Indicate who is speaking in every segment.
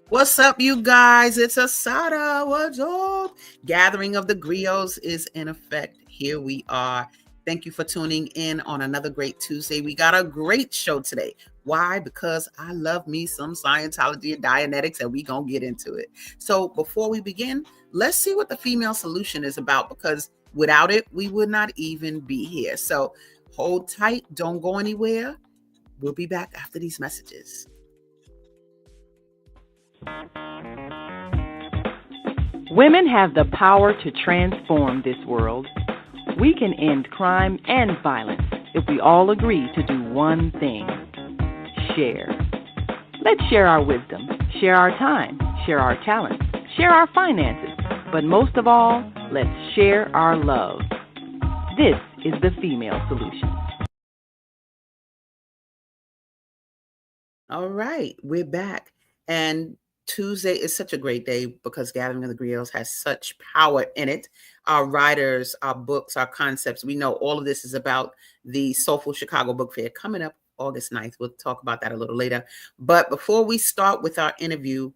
Speaker 1: What's up, you guys? It's Asada. What's up? Gathering of the Griots is in effect. Here we are. Thank you for tuning in on another great Tuesday. We got a great show today. Why? Because I love me some Scientology and Dianetics, and we gonna get into it. So before we begin, let's see what the female solution is about, because without it, we would not even be here. So hold tight. Don't go anywhere. We'll be back after these messages.
Speaker 2: Women have the power to transform this world. We can end crime and violence if we all agree to do one thing: share. Let's share our wisdom, share our time, share our talents, share our finances, but most of all, let's share our love. This is the female solution.
Speaker 1: All right, we're back. And Tuesday is such a great day because Gathering of the Griots has such power in it. Our writers, our books, our concepts, we know all of this is about the Soulful Chicago Book Fair coming up August 9th. We'll talk about that a little later. But before we start with our interview,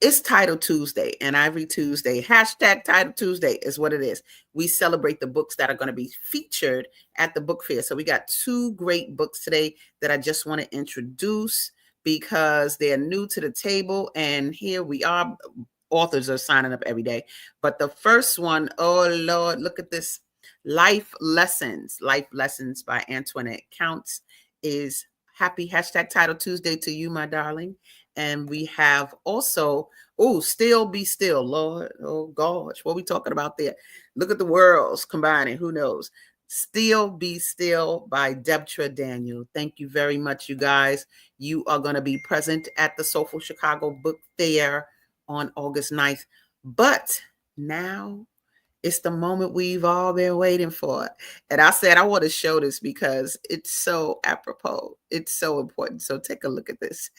Speaker 1: it's Title Tuesday, and every Tuesday, hashtag Title Tuesday is what it is. We celebrate the books that are going to be featured at the book fair. So we got two great books today that I just want to introduce because they're new to the table. And here we are. Authors are signing up every day. But the first one, oh Lord, look at this. Life Lessons by Antoinette Counts is happy hashtag Title Tuesday to you, my darling. And we have also, Still Be Still, Lord. Oh, gosh, what are we talking about there? Look at the worlds combining. Who knows? Still Be Still by Deborah Daniel. Thank you very much, you guys. You are going to be present at the Soulful Chicago Book Fair on August 9th. But now it's the moment we've all been waiting for. And I said, I want to show this because it's so apropos. It's so important. So take a look at this.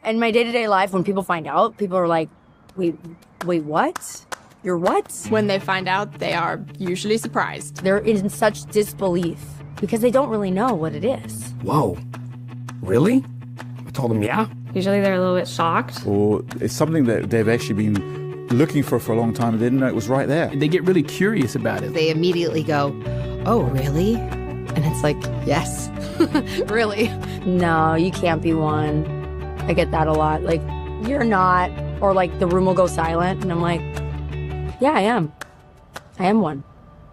Speaker 3: In my day-to-day life, when people find out, people are like, wait, what? You're what?
Speaker 4: When they find out, they are usually surprised.
Speaker 3: They're in such disbelief because they don't really know what it is.
Speaker 5: Whoa, really? I told them, yeah.
Speaker 6: Usually they're a little bit shocked.
Speaker 7: Or it's something that they've actually been looking for a long time and they didn't know it was right there.
Speaker 8: They get really curious about it.
Speaker 9: They immediately go, oh, really? And it's like, yes, really.
Speaker 3: No, you can't be one. I get that a lot. Like, you're not. Or like the room will go silent and I'm like, yeah, I am. I am one.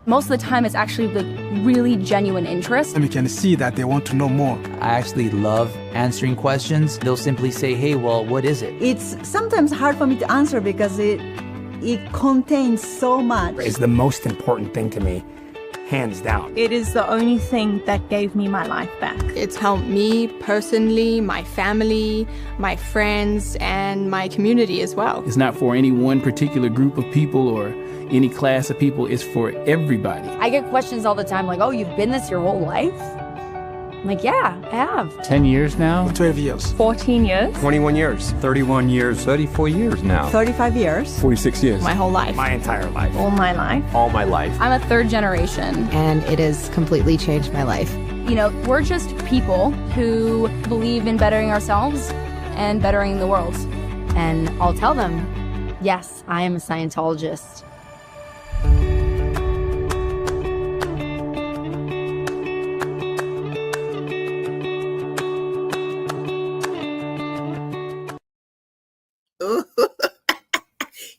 Speaker 10: Most of the time it's actually like really genuine interest.
Speaker 11: And we can see that they want to know more.
Speaker 12: I actually love answering questions. They'll simply say, hey, well, what is it?
Speaker 13: It's sometimes hard for me to answer because it contains so much.
Speaker 5: It's the most important thing to me, hands down.
Speaker 14: It is the only thing that gave me my life back.
Speaker 4: It's helped me personally, my family, my friends, and my community as well.
Speaker 8: It's not for any one particular group of people or any class of people. It's for everybody.
Speaker 3: I get questions all the time like, oh, you've been this your whole life? I'm like, yeah, I have.
Speaker 7: 10 years now?
Speaker 11: 12 years.
Speaker 14: 14 years.
Speaker 5: 21 years.
Speaker 12: 31 years. 34 years now.
Speaker 13: 35 years.
Speaker 7: 46 years.
Speaker 4: My whole life.
Speaker 5: My entire life.
Speaker 14: All my life.
Speaker 12: All my life.
Speaker 10: I'm a third generation.
Speaker 9: And it has completely changed my life.
Speaker 10: You know, we're just people who believe in bettering ourselves and bettering the world.
Speaker 3: And I'll tell them, yes, I am a Scientologist.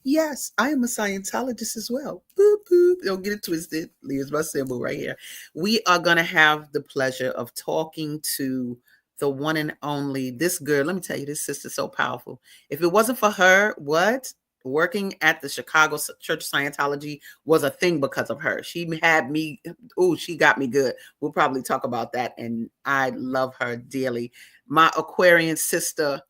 Speaker 1: Yes, I am a Scientologist as well. Boop, boop. Don't get it twisted. Here's my symbol right here. We are going to have the pleasure of talking to the one and only, this girl. Let me tell you, this sister's so powerful. If it wasn't for her, working at the Chicago Church of Scientology was a thing because of her. She had me, she got me good. We'll probably talk about that. And I love her dearly. My Aquarian sister,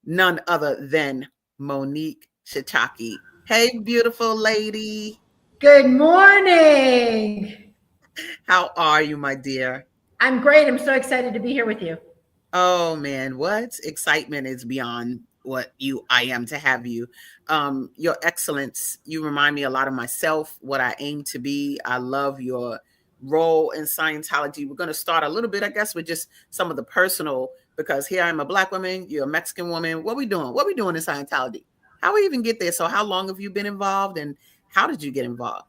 Speaker 1: none other than Monique Cichocki. Hey, beautiful lady.
Speaker 15: Good morning.
Speaker 1: How are you, my dear?
Speaker 15: I'm great. I'm so excited to be here with you.
Speaker 1: Oh, man, what excitement is beyond what I am to have you. Your excellence, you remind me a lot of myself, what I aim to be. I love your role in Scientology. We're going to start a little bit, I guess, with just some of the personal because here I'm a Black woman, you're a Mexican woman. What we doing? What we doing in Scientology? How we even get there? So how long have you been involved, and how did you get involved?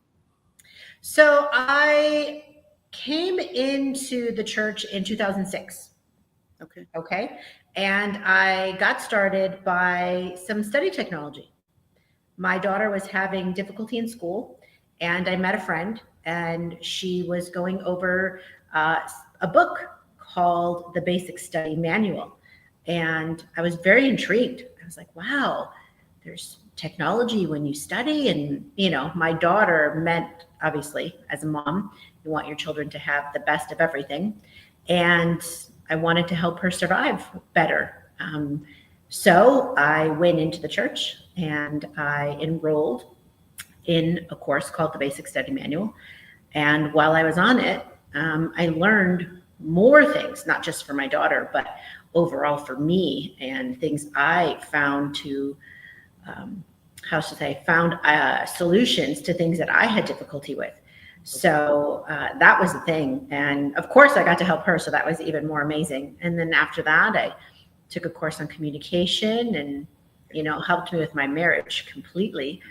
Speaker 15: So I came into the church in 2006. Okay. And I got started by some study technology. My daughter was having difficulty in school, and I met a friend, and she was going over a book called The Basic Study Manual. And I was very intrigued. I was like, wow, there's technology when you study. And, you know, my daughter meant, obviously, as a mom, you want your children to have the best of everything. And I wanted to help her survive better. So I went into the church and I enrolled in a course called the Basic Study Manual. And while I was on it, I learned more things, not just for my daughter, but overall for me, and things I found to, found solutions to things that I had difficulty with. So that was the thing. And of course I got to help her. So that was even more amazing. And then after that, I took a course on communication and, you know, helped me with my marriage completely.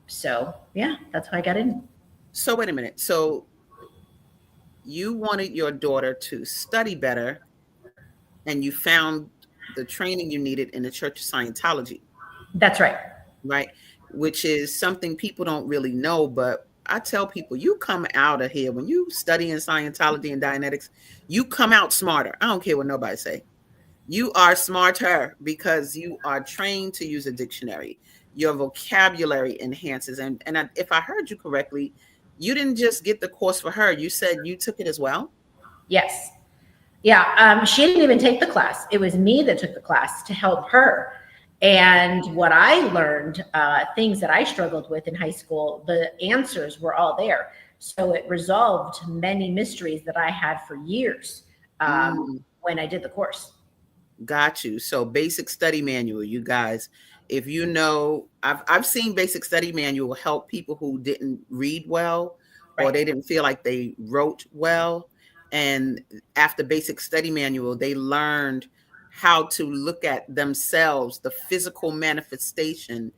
Speaker 15: So yeah, that's how I got in.
Speaker 1: So wait a minute. So you wanted your daughter to study better, and you found the training you needed in the Church of Scientology.
Speaker 15: That's right.
Speaker 1: Right. Which is something people don't really know, but I tell people, you come out of here, when you study in Scientology and Dianetics, you come out smarter. I don't care what nobody say. You are smarter because you are trained to use a dictionary. Your vocabulary enhances. And if I heard you correctly, you didn't just get the course for her. You said you took it as well?
Speaker 15: Yes. Yeah. She didn't even take the class. It was me that took the class to help her. And what I learned, things that I struggled with in high school, the answers were all there. So it resolved many mysteries that I had for years when I did the course.
Speaker 1: Got you. So Basic Study Manual, you guys, if you know, I've seen Basic Study Manual help people who didn't read well, or they didn't feel like they wrote well. And after Basic Study Manual, they learned how to look at themselves, the physical manifestation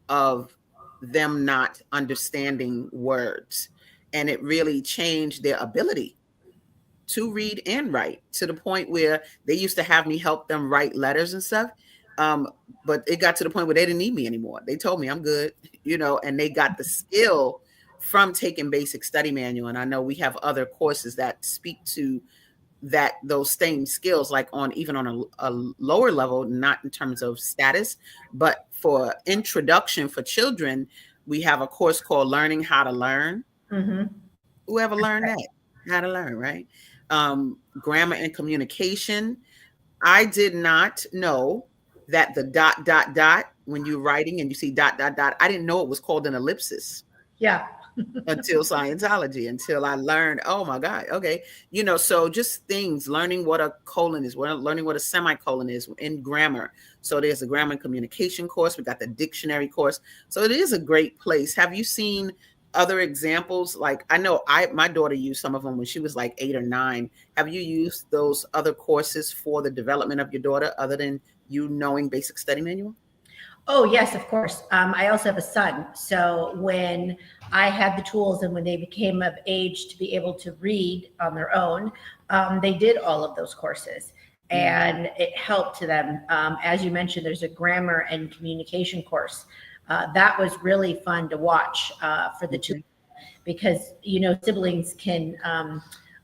Speaker 1: of them not understanding words. And it really changed their ability to read and write, to the point where they used to have me help them write letters and stuff. But it got to the point where they didn't need me anymore. They told me I'm good, you know, and they got the skill from taking Basic Study Manual. And I know we have other courses that speak to that, those same skills, like on even on a lower level, not in terms of status, but for introduction for children, we have a course called Learning How to Learn. Whoever learned that, how to learn, right? Grammar and communication. I did not know that the ... when you're writing and you see ... I didn't know it was called an ellipsis.
Speaker 15: Yeah.
Speaker 1: Until Scientology, until I learned, oh my God, okay. You know, so just things, learning what a colon is, learning what a semicolon is in grammar. So there's a grammar and communication course. We got the dictionary course. So it is a great place. Have you seen other examples? Like, I know my daughter used some of them when she was like 8 or 9. Have you used those other courses for the development of your daughter, other than you knowing Basic Study Manual?
Speaker 15: Oh, yes, of course. I also have a son. So when I had the tools and when they became of age to be able to read on their own, they did all of those courses. And it helped to them. As you mentioned, there's a grammar and communication course. That was really fun to watch for the two, because, you know, siblings can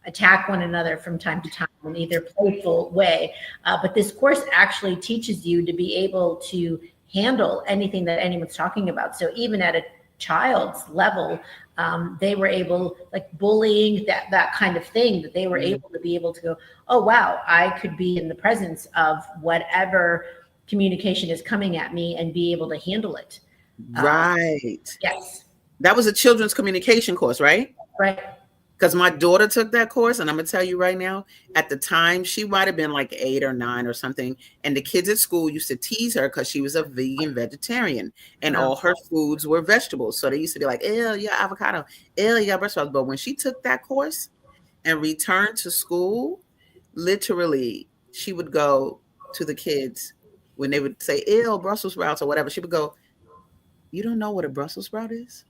Speaker 15: attack one another from time to time in either playful way. But this course actually teaches you to be able to handle anything that anyone's talking about. So even at a child's level, they were able, like bullying, that kind of thing, that they were able to go, oh, wow, I could be in the presence of whatever communication is coming at me and be able to handle it.
Speaker 1: Right.
Speaker 15: Yes.
Speaker 1: That was a children's communication course, right?
Speaker 15: Right.
Speaker 1: Because my daughter took that course, and I'm going to tell you right now, at the time, she might have been like 8 or 9 or something. And the kids at school used to tease her because she was a vegan vegetarian, and all her foods were vegetables. So they used to be like, ew, yeah, avocado, ew, yeah, breast milk. But when she took that course and returned to school, literally she would go to the kids when they would say, ew, Brussels sprouts or whatever. She would go, you don't know what a Brussels sprout is?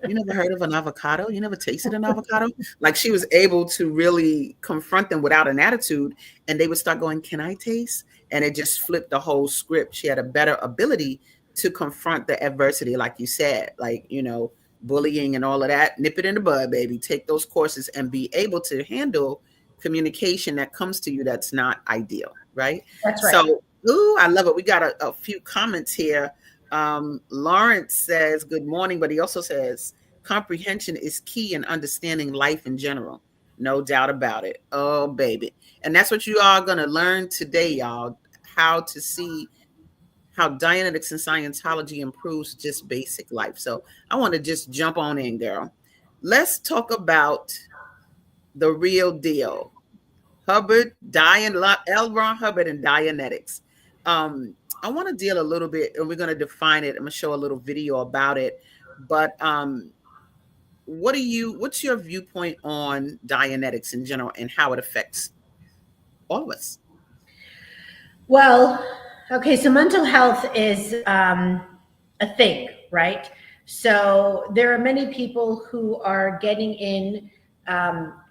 Speaker 1: You never heard of an avocado? You never tasted an avocado? Like, she was able to really confront them without an attitude, and they would start going, can I taste? And it just flipped the whole script. She had a better ability to confront the adversity, like you said, like, you know, bullying and all of that. Nip it in the bud, baby. Take those courses and be able to handle communication that comes to you that's not ideal, right?
Speaker 15: That's right.
Speaker 1: So, ooh, I love it. We got a few comments here. Lawrence says, good morning, but he also says, comprehension is key in understanding life in general. No doubt about it. Oh, baby. And that's what you are going to learn today, y'all, how to see how Dianetics and Scientology improves just basic life. So I want to just jump on in, girl. Let's talk about the real deal. L. Ron Hubbard and Dianetics. I want to deal a little bit, and we're going to define it. I'm going to show a little video about it. But what's your viewpoint on Dianetics in general and how it affects all of us?
Speaker 15: Well, okay, so mental health is a thing, right? So there are many people who are getting in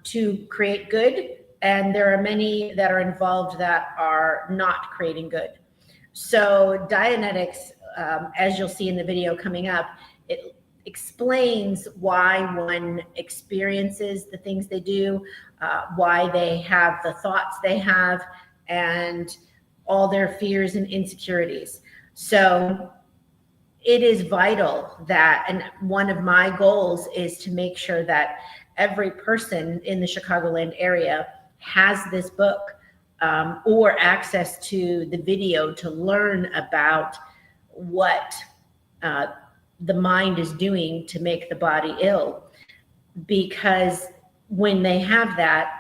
Speaker 15: to create good, and there are many that are involved that are not creating good. So Dianetics, as you'll see in the video coming up, it explains why one experiences the things they do, why they have the thoughts they have, and all their fears and insecurities. So it is vital that, and one of my goals is to make sure that every person in the Chicagoland area has this book or access to the video to learn about what the mind is doing to make the body ill. Because when they have that,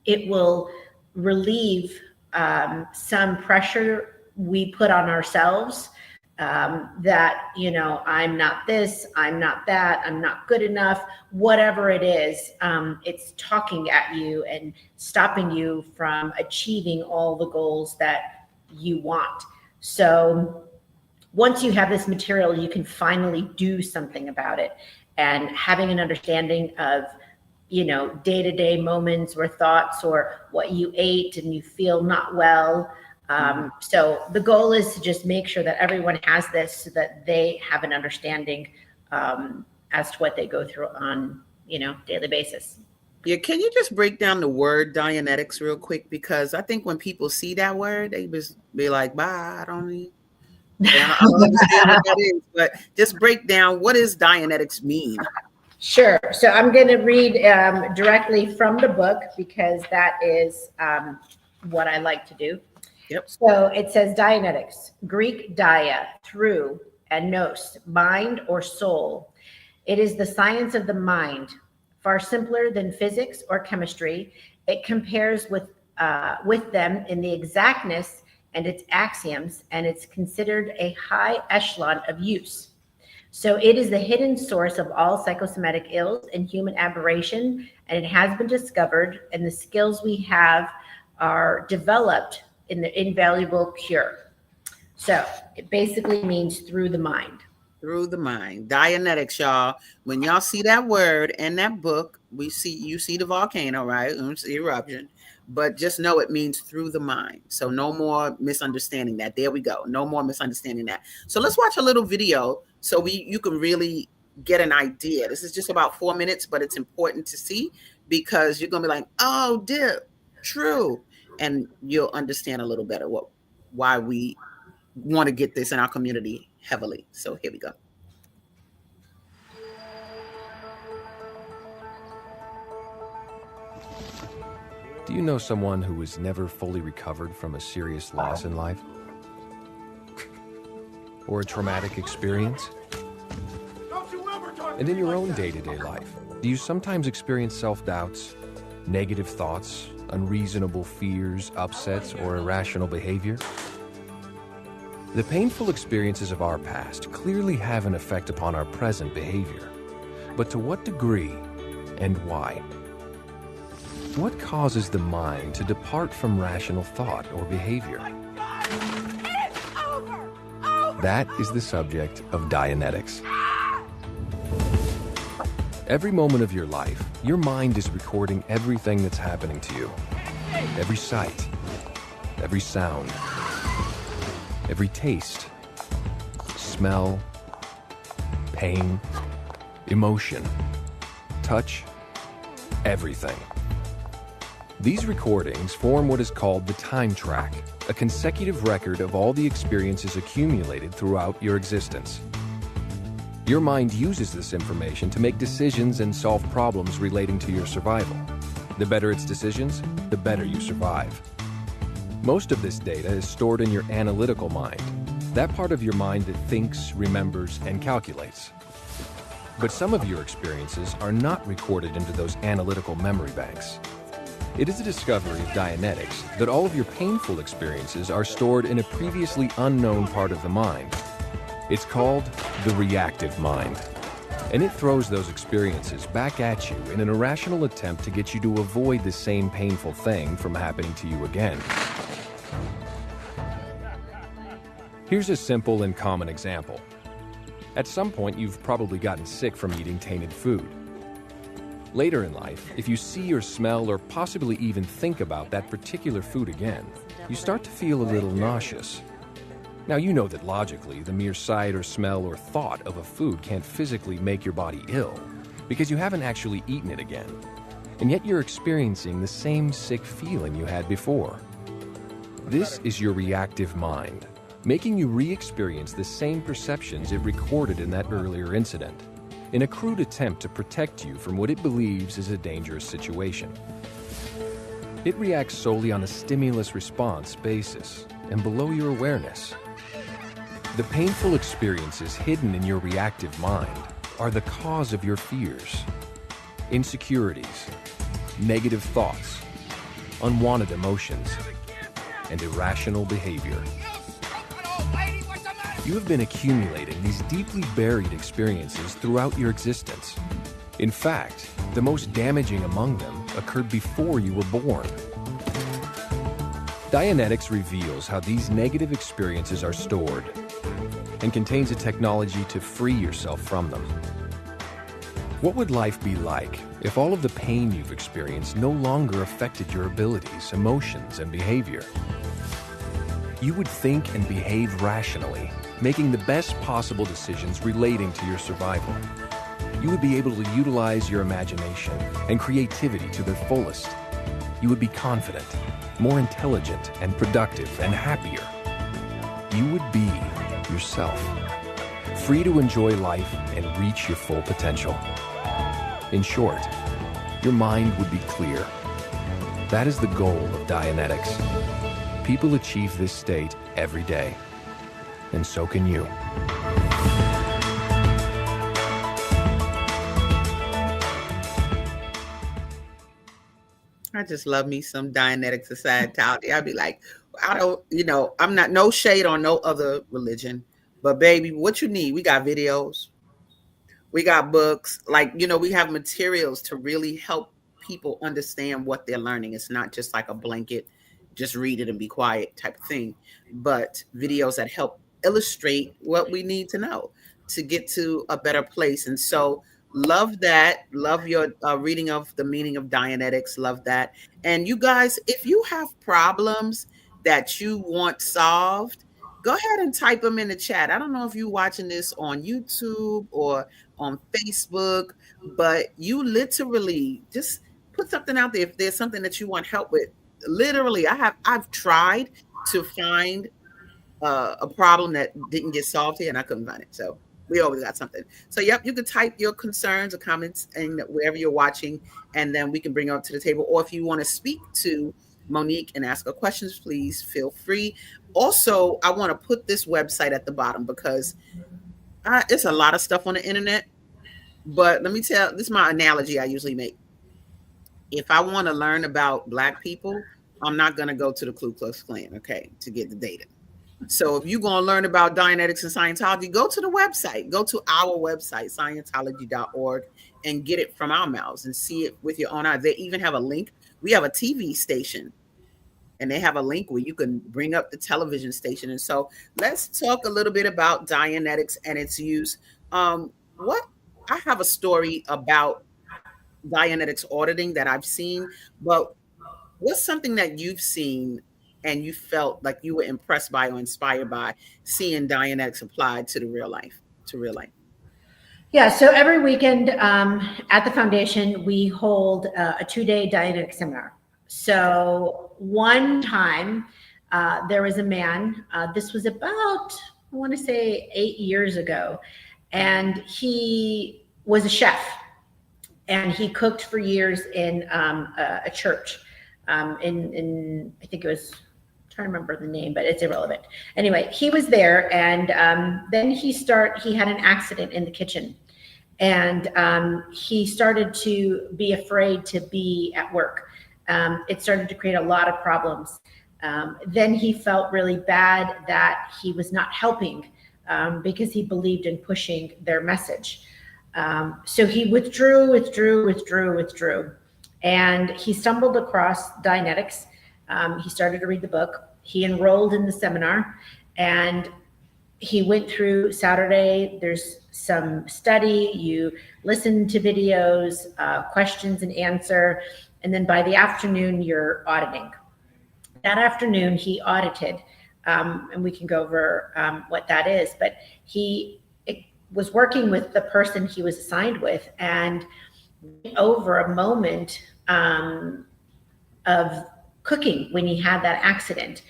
Speaker 15: it will relieve some pressure we put on ourselves, that, you know, I'm not this, I'm not that, I'm not good enough, whatever it is, it's talking at you and stopping you from achieving all the goals that you want. So once you have this material, you can finally do something about it. And having an understanding of, you know, day-to-day moments or thoughts or what you ate and you feel not well. So the goal is to just make sure that everyone has this so that they have an understanding as to what they go through on, you know, daily basis.
Speaker 1: Yeah, can you just break down the word Dianetics real quick? Because I think when people see that word, they just be like, bye, I don't understand what that is. But just break down, what does Dianetics mean?
Speaker 15: Sure. So I'm going to read directly from the book because that is what I like to do.
Speaker 1: Yep.
Speaker 15: So it says Dianetics, Greek dia, through, and nous, mind or soul. It is the science of the mind, far simpler than physics or chemistry. It compares with them in the exactness and its axioms, and it's considered a high echelon of use. So it is the hidden source of all psychosomatic ills and human aberration, and it has been discovered, and the skills we have are developed in the invaluable cure. So it basically means through the mind.
Speaker 1: Through the mind. Dianetics, y'all. When y'all see that word in that book, you see the volcano, right? It's the eruption. But just know it means through the mind. So no more misunderstanding that. There we go. No more misunderstanding that. So let's watch a little video so you can really get an idea. This is just about 4 minutes, but it's important to see because you're going to be like, oh, dear, true. And you'll understand a little better why we want to get this in our community heavily. So here we go.
Speaker 16: Do you know someone who has never fully recovered from a serious loss in life? Or a traumatic experience? And in your own day-to-day life, do you sometimes experience self-doubts, negative thoughts, unreasonable fears, upsets, or irrational behavior? The painful experiences of our past clearly have an effect upon our present behavior. But to what degree and why? What causes the mind to depart from rational thought or behavior? That is the subject of Dianetics. Every moment of your life, your mind is recording everything that's happening to you. Every sight, every sound, every taste, smell, pain, emotion, touch, everything. These recordings form what is called the time track, a consecutive record of all the experiences accumulated throughout your existence. Your mind uses this information to make decisions and solve problems relating to your survival. The better its decisions, the better you survive. Most of this data is stored in your analytical mind, that part of your mind that thinks, remembers, and calculates. But some of your experiences are not recorded into those analytical memory banks. It is a discovery of Dianetics that all of your painful experiences are stored in a previously unknown part of the mind. It's called the reactive mind, and it throws those experiences back at you in an irrational attempt to get you to avoid the same painful thing from happening to you again. Here's a simple and common example. At some point, you've probably gotten sick from eating tainted food. Later in life, if you see or smell or possibly even think about that particular food again, you start to feel a little nauseous. Now, you know that logically, the mere sight or smell or thought of a food can't physically make your body ill because you haven't actually eaten it again. And yet you're experiencing the same sick feeling you had before. This is your reactive mind, making you re-experience the same perceptions it recorded in that earlier incident, in a crude attempt to protect you from what it believes is a dangerous situation. It reacts solely on a stimulus-response basis and below your awareness. The painful experiences hidden in your reactive mind are the cause of your fears, insecurities, negative thoughts, unwanted emotions, and irrational behavior. You have been accumulating these deeply buried experiences throughout your existence. In fact, the most damaging among them occurred before you were born. Dianetics reveals how these negative experiences are stored and contains a technology to free yourself from them. What would life be like if all of the pain you've experienced no longer affected your abilities, emotions, and behavior? You would think and behave rationally, making the best possible decisions relating to your survival. You would be able to utilize your imagination and creativity to their fullest. You would be confident, more intelligent and productive and happier. You would be yourself, free to enjoy life and reach your full potential. In short, your mind would be clear. That is the goal of Dianetics. People achieve this state every day, and so can you.
Speaker 1: I just love me some Dianetics Scientology. I'd be like, I'm not, no shade on no other religion, but baby, what you need? We got videos, we got books, we have materials to really help people understand what they're learning. It's not just like a blanket, just read it and be quiet type of thing, but videos that help illustrate what we need to know to get to a better place. And so love that. Love your reading of the meaning of Dianetics. Love that. And you guys, if you have problems that you want solved, go ahead and type them in the chat. I don't know if you're watching this on YouTube or on Facebook, but you literally just put something out there. If there's something that you want help with, literally, I've tried to find a problem that didn't get solved here, and I couldn't find it. So we always got something. So yep, you can type your concerns or comments and wherever you're watching, and then we can bring them up to the table. Or if you want to speak to Monique and ask her questions, please feel free. Also, I want to put this website at the bottom because it's a lot of stuff on the internet. But let me tell, this is my analogy I usually make. If I want to learn about Black people, I'm not going to go to the Ku Klux Klan, okay, to get the data. So if you're going to learn about Dianetics and Scientology, go to the website. Go to our website, Scientology.org, and get it from our mouths and see it with your own eyes. They even have a link we have a TV station, and they have a link where you can bring up the television station. And so let's talk a little bit about Dianetics and its use. What I have a story about Dianetics auditing that I've seen, but what's something that you've seen and you felt like you were impressed by or inspired by seeing Dianetics applied to real life?
Speaker 15: Yeah, so every weekend at the foundation, we hold a 2-day Dianetics seminar. So one time there was a man, this was about, I want to say 8 years ago, and he was a chef, and he cooked for years in a church in I think it was, I'm trying to remember the name, but it's irrelevant. Anyway, he was there, and then he had an accident in the kitchen, and he started to be afraid to be at work. It started to create a lot of problems. Then he felt really bad that he was not helping because he believed in pushing their message. So he withdrew, and he stumbled across Dianetics. He started to read the book. He enrolled in the seminar, and he went through Saturday. There's some study, you listen to videos, questions and answer, and then by the afternoon, you're auditing. That afternoon, he audited, and we can go over what that is, but he was working with the person he was assigned with, and over a moment of cooking when he had that accident.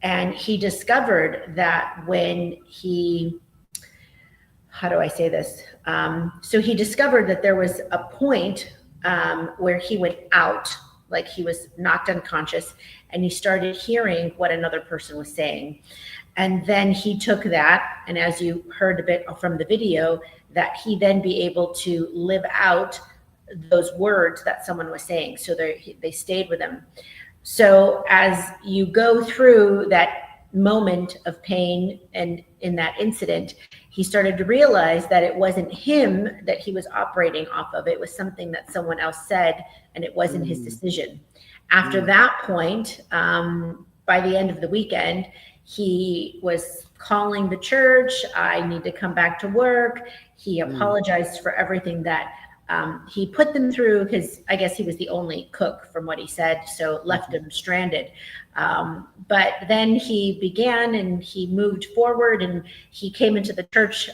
Speaker 15: And he discovered that when he, how do I say this? So he discovered that there was a point where he went out, like he was knocked unconscious, and he started hearing what another person was saying. And then he took that, and as you heard a bit from the video, that he then be able to live out those words that someone was saying. So they stayed with him. So as you go through that moment of pain and in that incident, he started to realize that it wasn't him that he was operating off of. It was something that someone else said, and it wasn't his decision. After that point, by the end of the weekend, he was calling the church, I need to come back to work. He apologized for everything that he put them through, because I guess he was the only cook from what he said, so left him stranded. But then he began and he moved forward, and he came into the church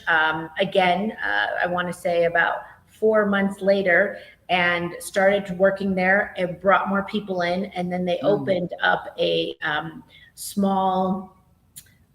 Speaker 15: again, I want to say about 4 months later, and started working there and brought more people in. And then they opened up a small,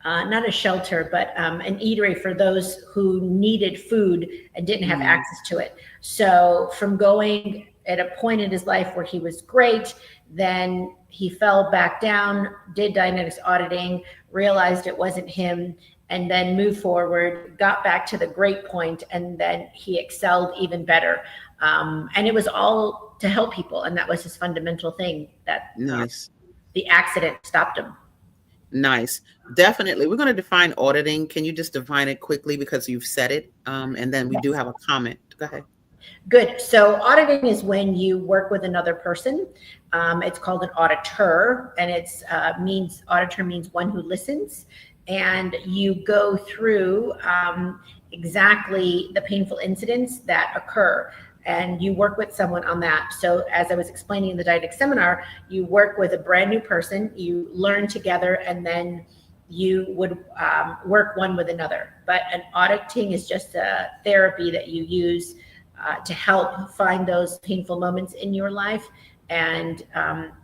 Speaker 15: not a shelter, but an eatery for those who needed food and didn't have access to it. So from going at a point in his life where he was great, then he fell back down, did Dianetics auditing, realized it wasn't him, and then moved forward, got back to the great point, and then he excelled even better. And it was all to help people, and that was his fundamental thing, that the accident stopped him.
Speaker 1: Nice. Definitely. We're going to define auditing. Can you just define it quickly, because you've said it? And then we do have a comment. Go ahead.
Speaker 15: Good. So auditing is when you work with another person. It's called an auditor, and it's auditor means one who listens, and you go through exactly the painful incidents that occur, and you work with someone on that. So as I was explaining in the Dianetics seminar, you work with a brand new person, you learn together, and then you would work one with another. But an auditing is just a therapy that you use to help find those painful moments in your life and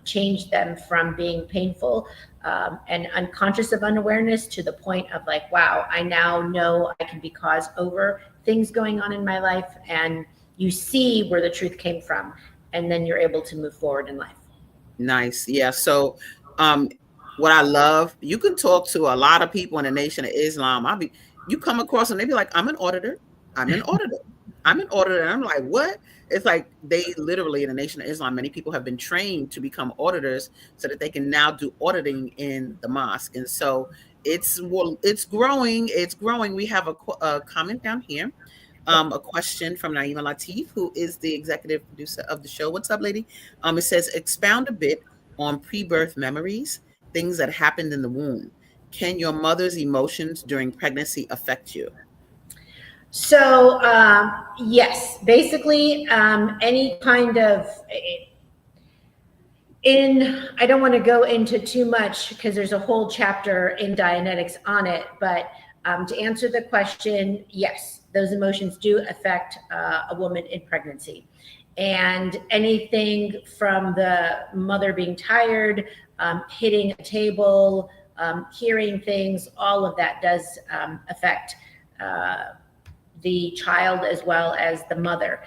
Speaker 15: change them from being painful and unconscious of unawareness to the point of like, wow, I now know I can be cause over things going on in my life, and you see where the truth came from, and then you're able to move forward in life.
Speaker 1: Nice. Yeah. So what I love, you can talk to a lot of people in the Nation of Islam. You come across them, they be like, I'm an auditor. I'm an auditor. I'm an auditor. And I'm like, what? It's like they literally, in the Nation of Islam, many people have been trained to become auditors so that they can now do auditing in the mosque. And so it's growing. It's growing. We have a comment down here. A question from Naima Latif, who is the executive producer of the show. What's up, lady? It says, expound a bit on pre-birth memories, things that happened in the womb. Can your mother's emotions during pregnancy affect you?
Speaker 15: So, yes, basically, any kind of, I don't want to go into too much because there's a whole chapter in Dianetics on it, but to answer the question, yes, those emotions do affect a woman in pregnancy. And anything from the mother being tired, hitting a table, hearing things, all of that does affect the child as well as the mother.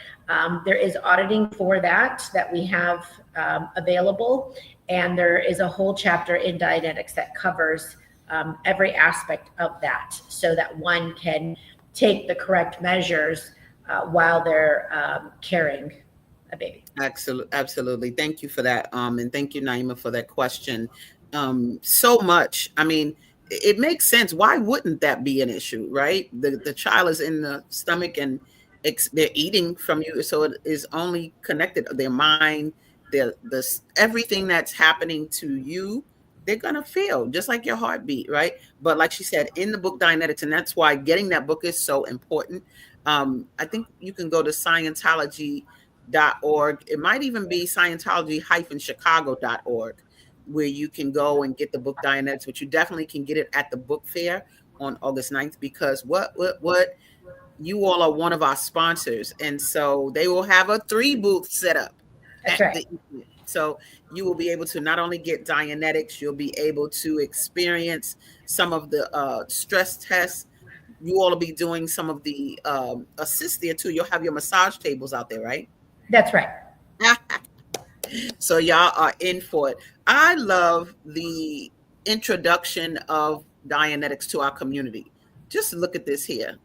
Speaker 15: There is auditing for that we have available, and there is a whole chapter in Dianetics that covers every aspect of that so that one can take the correct measures while they're carrying a baby.
Speaker 1: Absolutely. Thank you for that. And thank you, Naima, for that question. So much. I mean, it makes sense. Why wouldn't that be an issue, right? The child is in the stomach and they're eating from you. So it is only connected, their mind, everything that's happening to you, they're going to feel just like your heartbeat, right? But like she said, in the book Dianetics, and that's why getting that book is so important. I think you can go to Scientology.org. It might even be Scientology-Chicago.org, where you can go and get the book Dianetics, but you definitely can get it at the book fair on August 9th, because what you all are one of our sponsors. And so they will have a 3 booth set up.
Speaker 15: That's right.
Speaker 1: So you will be able to not only get Dianetics, you'll be able to experience some of the stress tests. You all will be doing some of the assists there too. You'll have your massage tables out there, right?
Speaker 15: That's right.
Speaker 1: So y'all are in for it. I love the introduction of Dianetics to our community. Just look at this here.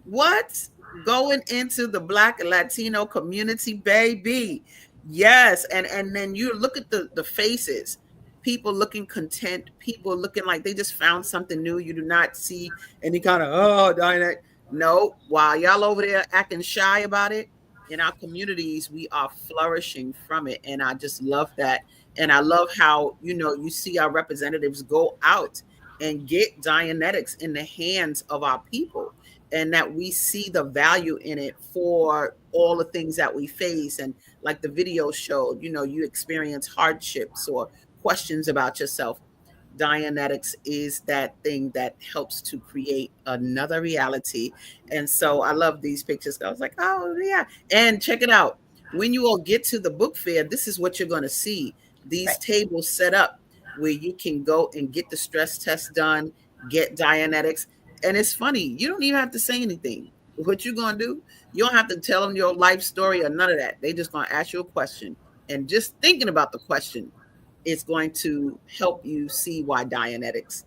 Speaker 1: What? Going into the Black and Latino community, baby. Yes. And then you look at the faces, people looking content, people looking like they just found something new. You do not see any kind of, Dianetics. No, while y'all over there acting shy about it, in our communities, we are flourishing from it. And I just love that. And I love how, you see our representatives go out and get Dianetics in the hands of our people, and that we see the value in it for all the things that we face. And like the video showed, you experience hardships or questions about yourself. Dianetics is that thing that helps to create another reality. And so I love these pictures. I was like, oh yeah. And check it out. When you all get to the book fair, this is what you're going to see. These tables set up where you can go and get the stress test done, get Dianetics. And it's funny, you don't even have to say anything. What you're going to do, you don't have to tell them your life story or none of that. They just going to ask you a question. And just thinking about the question is going to help you see why Dianetics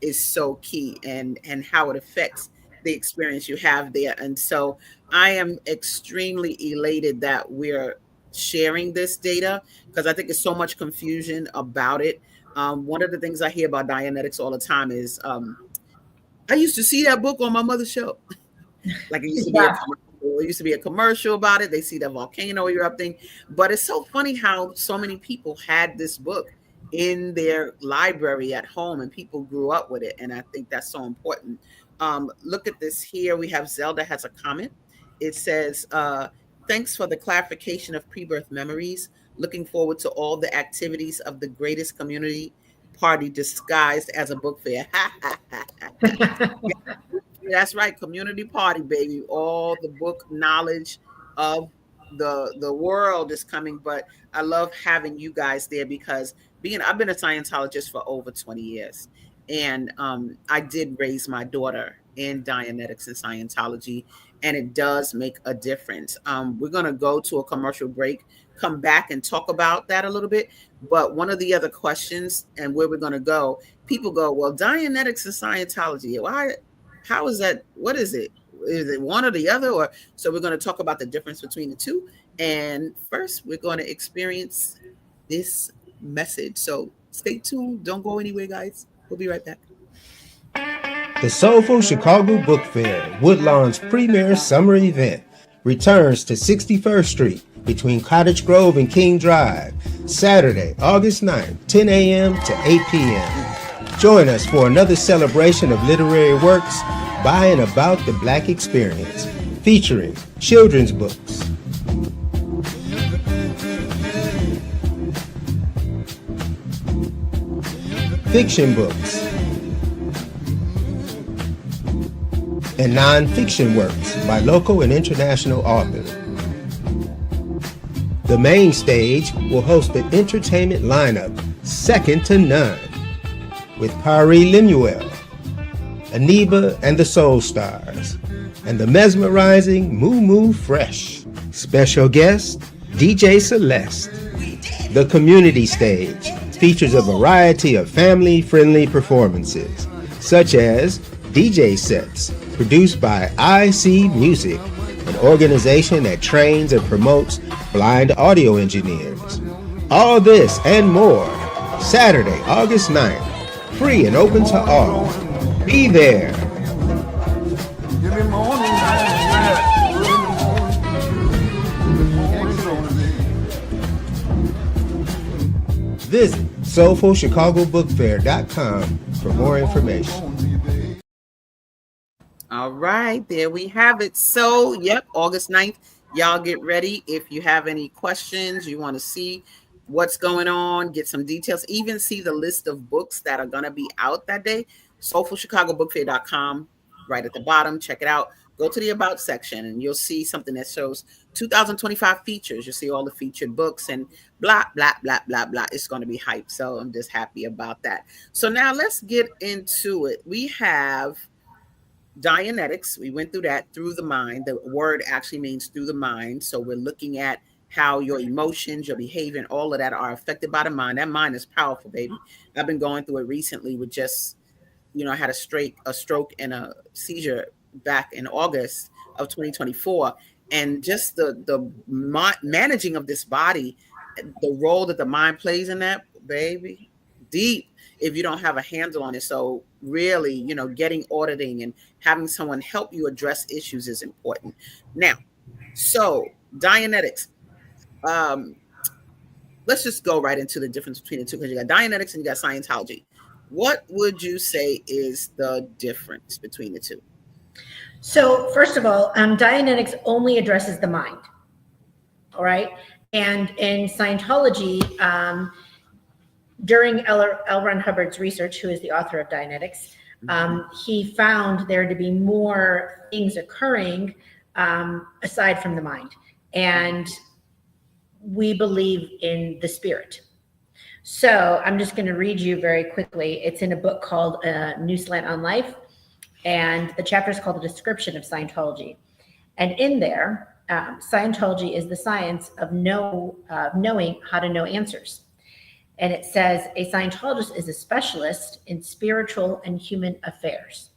Speaker 1: is so key and how it affects the experience you have there. And so I am extremely elated that we're sharing this data, because I think there's so much confusion about it. One of the things I hear about Dianetics all the time is, I used to see that book on my mother's show. Like it used to be a commercial about it. They see the volcano erupting. But it's so funny how so many people had this book in their library at home and people grew up with it. And I think that's so important. Look at this here. We have Zelda has a comment. It says, thanks for the clarification of pre-birth memories. Looking forward to all the activities of the greatest community party disguised as a book fair. That's right, community party, baby. All the book knowledge of the world is coming. But I love having you guys there, because I've been a Scientologist for over 20 years. And I did raise my daughter in Dianetics and Scientology, and it does make a difference. We're going to go to a commercial break, come back and talk about that a little bit. But one of the other questions and where we're going to go, people go, well, Dianetics and Scientology, why? How is that? What is it? Is it one or the other? Or so we're going to talk about the difference between the two. And first, we're going to experience this message. So stay tuned. Don't go anywhere, guys. We'll be right back.
Speaker 17: The Soulful Chicago Book Fair, Woodlawn's premier summer event, returns to 61st Street between Cottage Grove and King Drive, Saturday, August 9th, 10 a.m. to 8 p.m. Join us for another celebration of literary works by and about the Black experience, featuring children's books, fiction books, and non-fiction works by local and international authors. The main stage will host an entertainment lineup second to none, with Pari Lemuel, Aniba and the Soul Stars, and the mesmerizing Moo Moo Fresh. Special guest, DJ Celeste. The community stage features a variety of family-friendly performances, such as DJ sets produced by IC Music, an organization that trains and promotes blind audio engineers. All this and more, Saturday, August 9th, free and open to all. Be there. Visit soulfulchicagobookfair.com for more information.
Speaker 1: All right, there we have it. So, yep, August 9th. Y'all get ready. If you have any questions, you want to see what's going on, get some details, even see the list of books that are going to be out that day, soulfulchicagobookfair.com, right at the bottom. Check it out. Go to the About section, and you'll see something that shows 2025 features. You'll see all the featured books and blah, blah, blah, blah, blah. It's going to be hype. So I'm just happy about that. So now let's get into it. We have Dianetics. We went through that, through the mind. The word actually means through the mind. So we're looking at how your emotions, your behavior, and all of that are affected by the mind. That mind is powerful, baby. I've been going through it recently with just, I had a stroke and a seizure back in August of 2024. And just the managing of this body, the role that the mind plays in that, baby, deep, if you don't have a handle on it. So really, getting auditing and having someone help you address issues is important. Now, so Dianetics, let's just go right into the difference between the two, because you got Dianetics and you got Scientology. What would you say is the difference between the two?
Speaker 15: So first of all, Dianetics only addresses the mind. All right. And in Scientology, during L. Ron Hubbard's research, who is the author of Dianetics, he found there to be more things occurring aside from the mind. And we believe in the spirit. So I'm just going to read you very quickly. It's in a book called New Slant on Life, and the chapter is called The Description of Scientology. And in there, Scientology is the science of knowing how to know answers. And it says, a Scientologist is a specialist in spiritual and human affairs.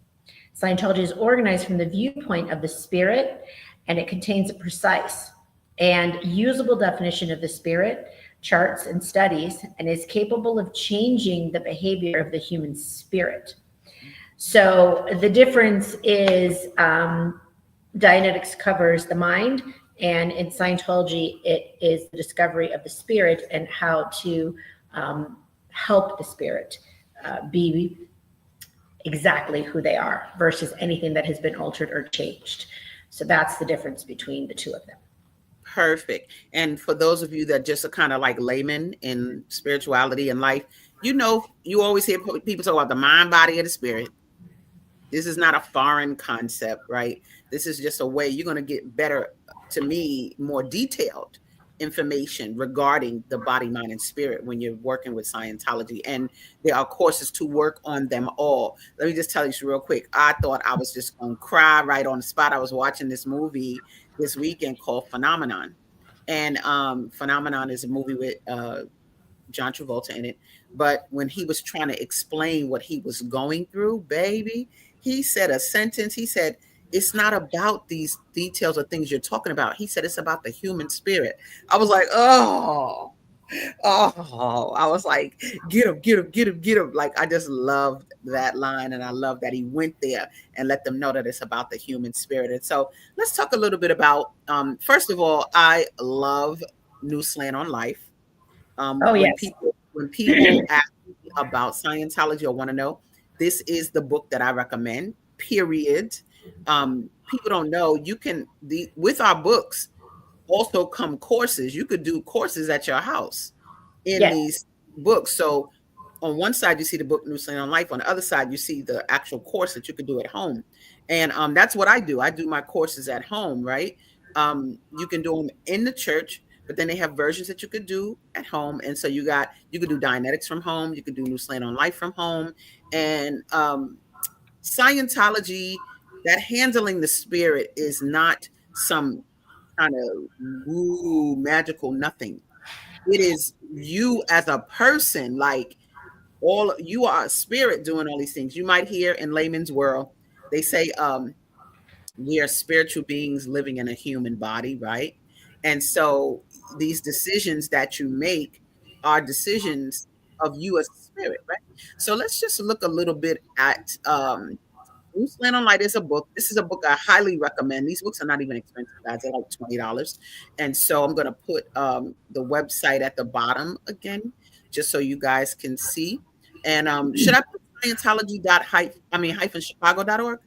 Speaker 15: Scientology is organized from the viewpoint of the spirit, and it contains a precise and usable definition of the spirit, charts and studies, and is capable of changing the behavior of the human spirit. So the difference is Dianetics covers the mind, and in Scientology, it is the discovery of the spirit and how to help the spirit be exactly who they are versus anything that has been altered or changed. So that's the difference between the two of them.
Speaker 1: Perfect. And for those of you that just are kind of like laymen in spirituality and life, you always hear people talk about the mind, body, and the spirit. This is not a foreign concept, right? This is just a way you're going to get better, to me, more detailed information regarding the body, mind, and spirit when you're working with Scientology. And there are courses to work on them all. Let me just tell you real quick. I thought I was just going to cry right on the spot. I was watching this movie this weekend called Phenomenon. And Phenomenon is a movie with John Travolta in it. But when he was trying to explain what he was going through, baby, he said a sentence. He said, it's not about these details or things you're talking about. He said, it's about the human spirit. I was like, oh, Oh, I was like, get him, get him, get him, get him. Like, I just loved that line. And I love that he went there and let them know that it's about the human spirit. And so let's talk a little bit about, first of all, I love New Slant on Life.
Speaker 15: Oh,
Speaker 1: when
Speaker 15: yes.
Speaker 1: people ask me about Scientology or want to know, this is the book that I recommend, period. People don't know with our books also come courses. You could do courses at your house in
Speaker 15: Yes.
Speaker 1: these books. So on one side, you see the book New Slant on Life. On the other side, you see the actual course that you could do at home. And that's what I do. I do my courses at home, right? You can do them in the church, but then they have versions that you could do at home. And so you could do Dianetics from home. You could do New Slant on Life from home. And Scientology, that handling the spirit is not some kind of woo magical nothing. It is you as a person, like you are a spirit doing all these things. You might hear in layman's world, they say we are spiritual beings living in a human body, right? And so these decisions that you make are decisions of you as a spirit, right? So let's just look a little bit at New Slant on Light is a book. This is a book I highly recommend. These books are not even expensive, guys. They're like $20. And so I'm going to put the website at the bottom again, just so you guys can see. And should I put Scientology.-chicago.org?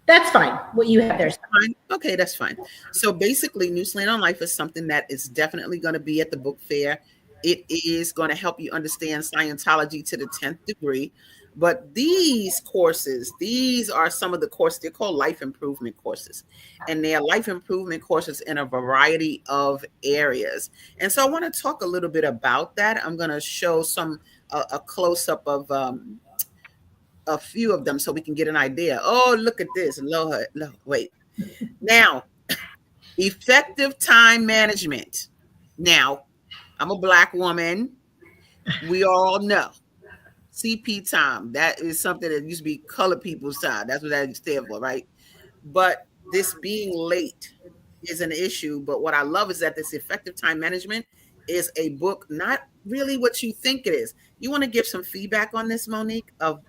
Speaker 15: That's fine. What you have there is
Speaker 1: fine. Okay, that's fine. So basically, New Slant on Life is something that is definitely going to be at the book fair. It is going to help you understand Scientology to the 10th degree. But these courses, these are some of the courses, they're called life improvement courses. And they are life improvement courses in a variety of areas. And so I want to talk a little bit about that. I'm going to show a close-up of a few of them so we can get an idea. Oh, look at this. Lord, wait. Now, effective time management. Now, I'm a Black woman. We all know. CP time, that is something that used to be colored people's time. That's what that stands for, right? But this being late is an issue. But what I love is that this effective time management is a book, not really what you think it is. You want to give some feedback on this, Monique, of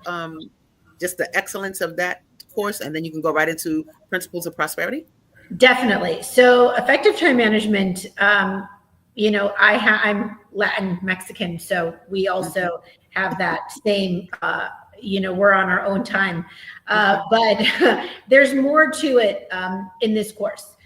Speaker 1: just the excellence of that course, and then you can go right into Principles of Prosperity?
Speaker 15: Definitely. So effective time management, I'm Latin Mexican, so we also have that same, we're on our own time. But there's more to it in this course.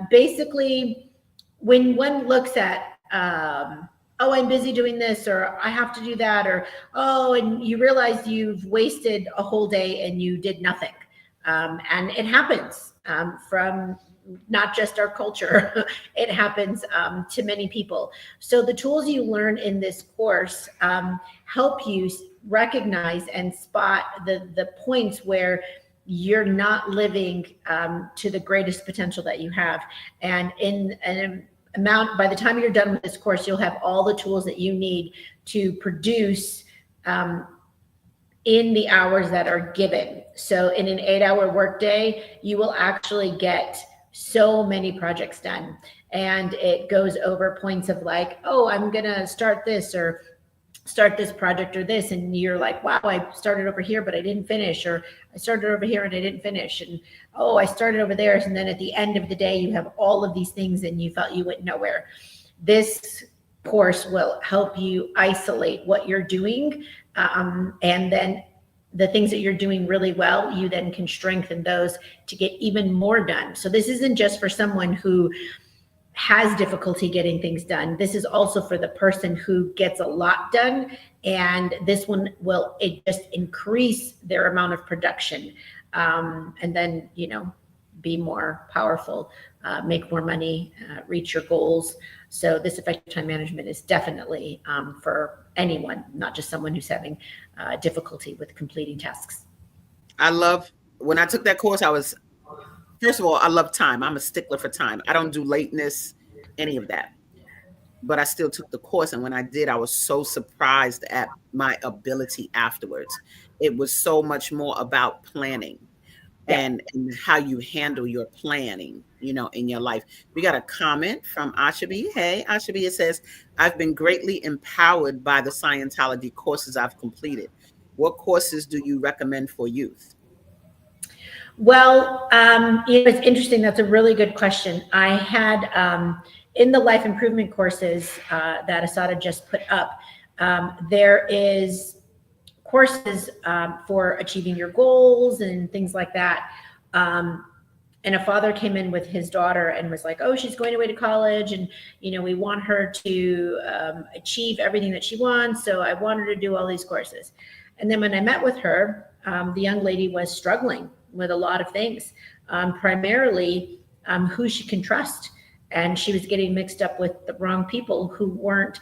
Speaker 15: Basically, when one looks at, oh, I'm busy doing this, or I have to do that, or, oh, and you realize you've wasted a whole day and you did nothing. And it happens from not just our culture, it happens to many people. So the tools you learn in this course help you recognize and spot the points where you're not living to the greatest potential that you have. And in an amount, by the time you're done with this course, you'll have all the tools that you need to produce in the hours that are given. So in an 8-hour workday, you will actually get so many projects done. And it goes over points of like, oh, I'm gonna start this or start this project or this. And you're like, wow, I started over here, but I didn't finish. Or I started over here and I didn't finish. And oh, I started over there. And then at the end of the day, you have all of these things and you felt you went nowhere. This course will help you isolate what you're doing. And then the things that you're doing really well, you then can strengthen those to get even more done. So this isn't just for someone who has difficulty getting things done. This is also for the person who gets a lot done. And this one will just increase their amount of production. And then, be more powerful, make more money, reach your goals. So this effective time management is definitely for anyone, not just someone who's having difficulty with completing tasks.
Speaker 1: When I took that course, first of all, I love time. I'm a stickler for time. I don't do lateness, any of that. But I still took the course. And when I did, I was so surprised at my ability afterwards. It was so much more about planning. and how you handle your planning, in your life. We got a comment from Ashabi. Hey, Ashabi, it says, I've been greatly empowered by the Scientology courses I've completed. What courses do you recommend for youth?
Speaker 15: Well, it's interesting. That's a really good question. I had in the life improvement courses that Asada just put up, there is courses for achieving your goals and things like that. And a father came in with his daughter and was like, oh, she's going away to college, and we want her to achieve everything that she wants, so I want her to do all these courses. And then when I met with her, the young lady was struggling with a lot of things, primarily who she can trust. And she was getting mixed up with the wrong people who weren't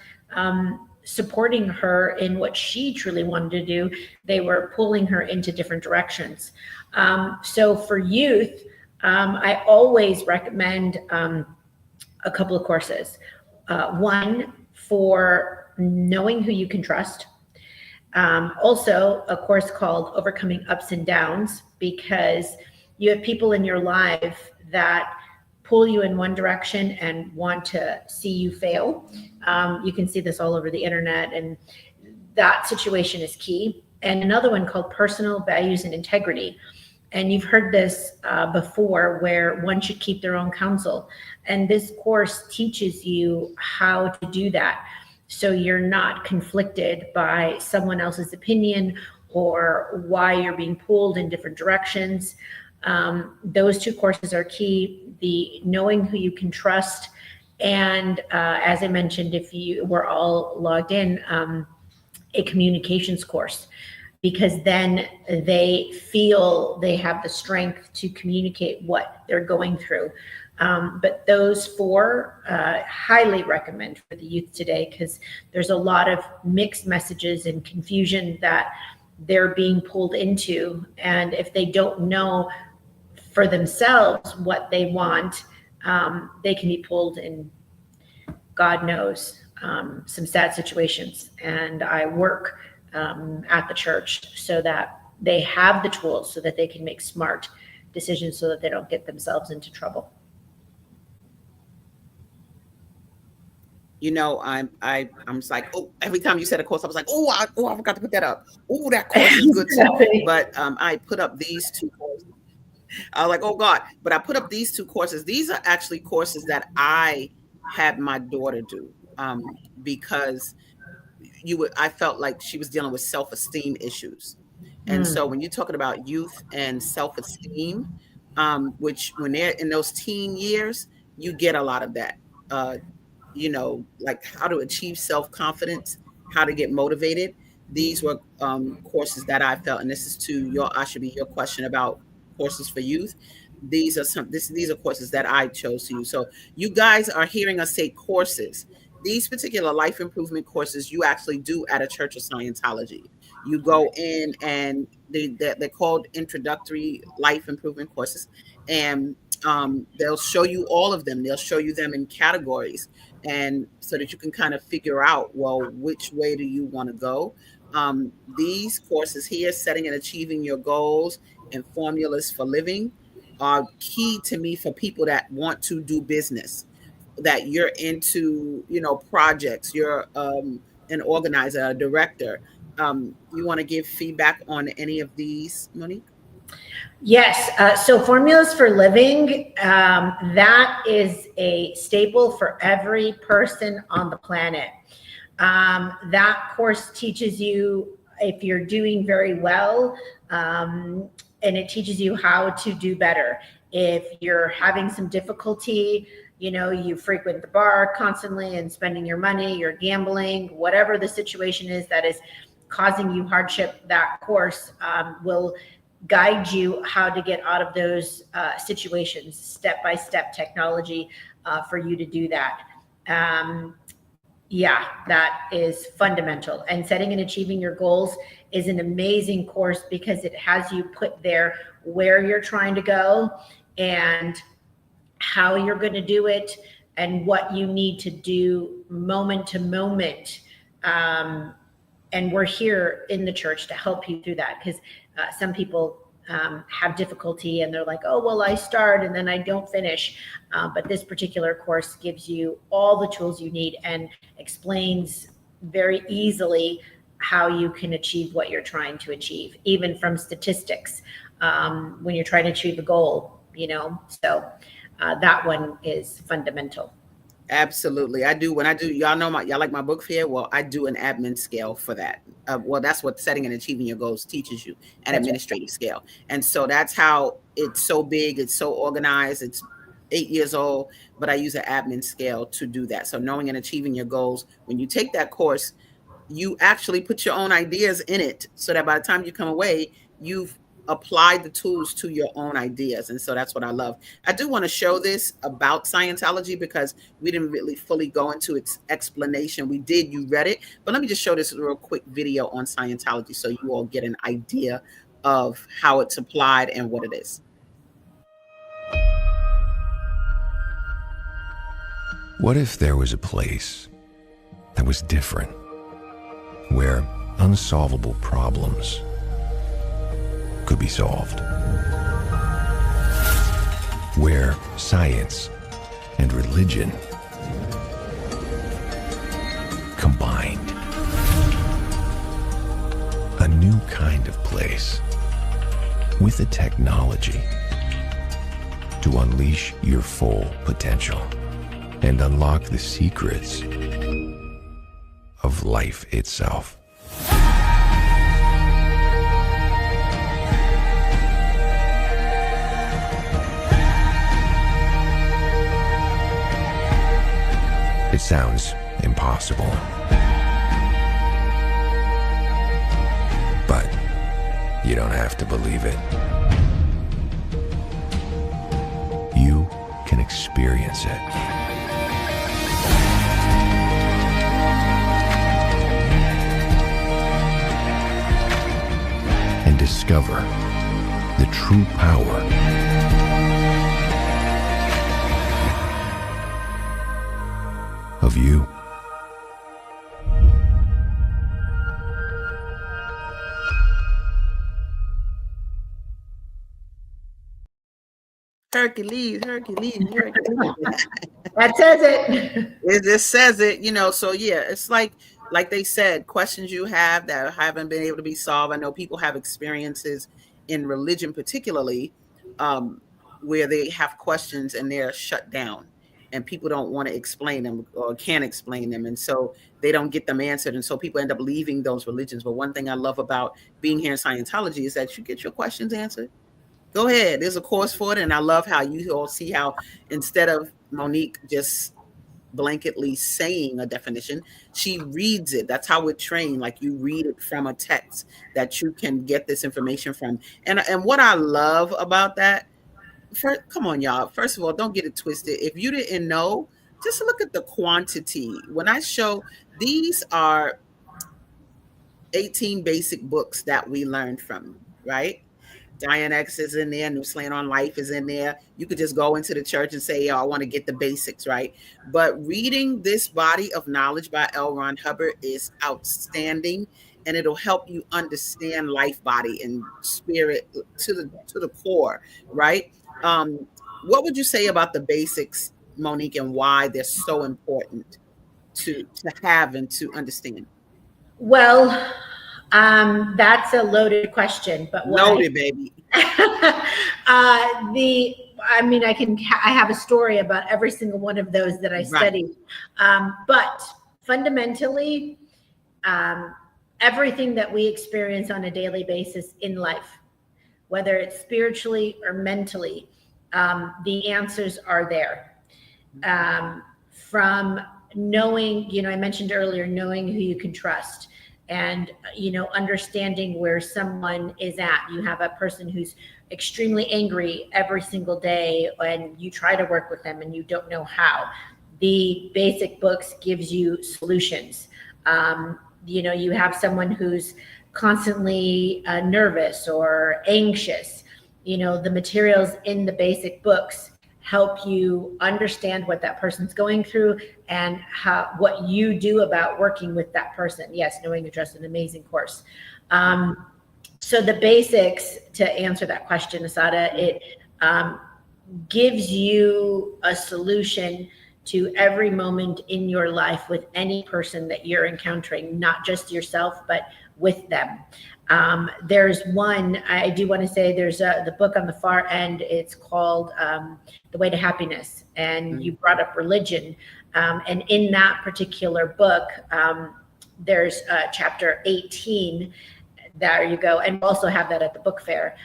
Speaker 15: supporting her in what she truly wanted to do. They were pulling her into different directions. So for youth, I always recommend a couple of courses. One for knowing who you can trust. Also a course called Overcoming Ups and Downs, because you have people in your life that pull you in one direction and want to see you fail. You can see this all over the internet, and that situation is key. And another one called Personal Values and Integrity. And you've heard this before, where one should keep their own counsel. And this course teaches you how to do that, so you're not conflicted by someone else's opinion or why you're being pulled in different directions. Those two courses are key: the knowing who you can trust, and as I mentioned, if you were all logged in, a communications course, because then they feel they have the strength to communicate what they're going through. But those four, highly recommend for the youth today, because there's a lot of mixed messages and confusion that they're being pulled into. And if they don't know for themselves what they want, they can be pulled in, God knows, some sad situations. And I work at the church so that they have the tools so that they can make smart decisions, so that they don't get themselves into trouble.
Speaker 1: I'm just like, oh, every time you said a course, I was like, I forgot to put that up. Oh, that course is good too. But I put up these two courses. I was like, oh God, but I put up these two courses. These are actually courses that I had my daughter do, because I felt like she was dealing with self-esteem issues. And so when you're talking about youth and self-esteem, which when they're in those teen years, you get a lot of that, like how to achieve self-confidence, how to get motivated. These were courses that I felt, and this is to your Ashabi, your question about courses for youth. These are courses that I chose to use. So you guys are hearing us say courses. These particular life improvement courses you actually do at a Church of Scientology. You go in and they're called introductory life improvement courses, and they'll show you all of them. They'll show you them in categories, and so that you can kind of figure out, well, which way do you want to go? These courses here, Setting and Achieving Your Goals and Formulas for Living, are key to me for people that want to do business, that you're into, projects, you're an organizer, a director. You want to give feedback on any of these, Monique?
Speaker 15: Yes. So Formulas for Living, that is a staple for every person on the planet. That course teaches you, if you're doing very well, and it teaches you how to do better. If you're having some difficulty, you frequent the bar constantly and spending your money, you're gambling, whatever the situation is that is causing you hardship, that course will guide you how to get out of those situations, step-by-step technology for you to do that. Yeah, that is fundamental. And Setting and Achieving Your Goals is an amazing course, because it has you put there where you're trying to go and how you're going to do it and what you need to do moment to moment. And we're here in the church to help you through that, because some people have difficulty and they're like, oh, well, I start and then I don't finish. But this particular course gives you all the tools you need and explains very easily how you can achieve what you're trying to achieve, even from statistics, when you're trying to achieve a goal, so that one is fundamental.
Speaker 1: Absolutely. I do. When I do, y'all know y'all like my book fair. Well, I do an admin scale for that. Well, that's what setting and achieving your goals teaches you, an administrative scale. And so that's how it's so big. It's so organized. It's 8 years old, but I use an admin scale to do that. So knowing and achieving your goals, when you take that course, you actually put your own ideas in it so that by the time you come away, you've applied the tools to your own ideas. And so that's what I love. I do want to show this about Scientology because we didn't really fully go into its explanation. We did, you read it, but let me just show this real quick video on Scientology so you all get an idea of how it's applied and what it is.
Speaker 16: What if there was a place that was different, where unsolvable problems could be solved, where science and religion combined? A new kind of place with the technology to unleash your full potential and unlock the secrets of life itself. It sounds impossible, but you don't have to believe it. You can experience it. And discover the true power of you.
Speaker 1: Hercules.
Speaker 15: That says it.
Speaker 1: It just says it, so yeah, it's like they said, questions you have that haven't been able to be solved. I know people have experiences in religion, particularly, where they have questions and they're shut down and people don't want to explain them or can't explain them. And so they don't get them answered. And so people end up leaving those religions. But one thing I love about being here in Scientology is that you get your questions answered. Go ahead. There's a course for it. And I love how you all see how instead of Monique just blanketly saying a definition, she reads it. That's how we're trained. Like you read it from a text that you can get this information from. And what I love about that, come on, y'all. First of all, don't get it twisted. If you didn't know, just look at the quantity. When I show, these are 18 basic books that we learned from, right? Dianetics is in there, New Slant on Life is in there. You could just go into the church and say, I want to get the basics, right? But reading this body of knowledge by L. Ron Hubbard is outstanding, and it'll help you understand life, body, and spirit to the core, right? What would you say about the basics, Monique, and why they're so important to have and to understand?
Speaker 15: Well, that's a loaded question, but
Speaker 1: loaded, baby.
Speaker 15: I have a story about every single one of those that I studied. But fundamentally, everything that we experience on a daily basis in life, whether it's spiritually or mentally, the answers are there. From knowing, I mentioned earlier, knowing who you can trust. And, understanding where someone is at. You have a person who's extremely angry every single day and you try to work with them and you don't know how. The basic books gives you solutions. You have someone who's constantly nervous or anxious. The materials in the basic books help you understand what that person's going through and what you do about working with that person. Yes, Knowing Your Trust, an amazing course. So the basics, to answer that question, Asada, it gives you a solution to every moment in your life with any person that you're encountering, not just yourself, but with them. There's one, I do want to say, there's the book on the far end, it's called The Way to Happiness, and you brought up religion. And in that particular book, there's chapter 18, there you go, and we'll also have that at the book fair.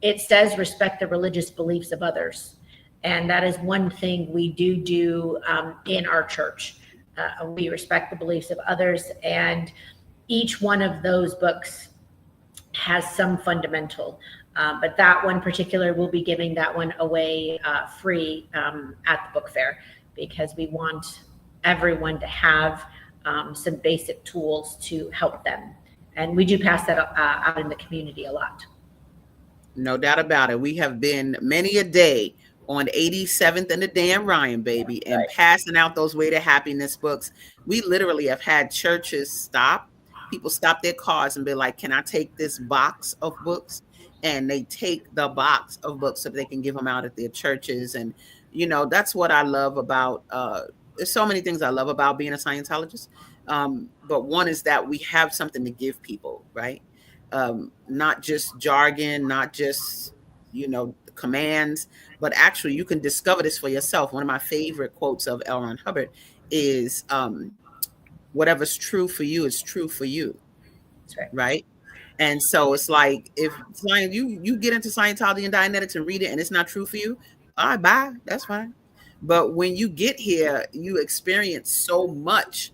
Speaker 15: It says respect the religious beliefs of others. And that is one thing we do in our church. We respect the beliefs of others, and each one of those books has some fundamental. But that one particular, we'll be giving that one away free at the book fair, because we want everyone to have some basic tools to help them. And we do pass that out in the community a lot.
Speaker 1: No doubt about it. We have been many a day on 87th and the Dan Ryan, baby, and passing out those Way to Happiness books. We literally have had churches stop. People stop their cars and be like, can I take this box of books? And they take the box of books so they can give them out at their churches. And, you know, that's what I love about, there's so many things I love about being a Scientologist. But one is that we have something to give people, right? Not just jargon, not just, you know, commands, but actually you can discover this for yourself. One of my favorite quotes of L. Ron Hubbard is, whatever's true for you is true for you.
Speaker 15: That's right.
Speaker 1: Right. And so it's like, if you get into Scientology and Dianetics and read it and it's not true for you, all right, bye, that's fine. But when you get here, you experience so much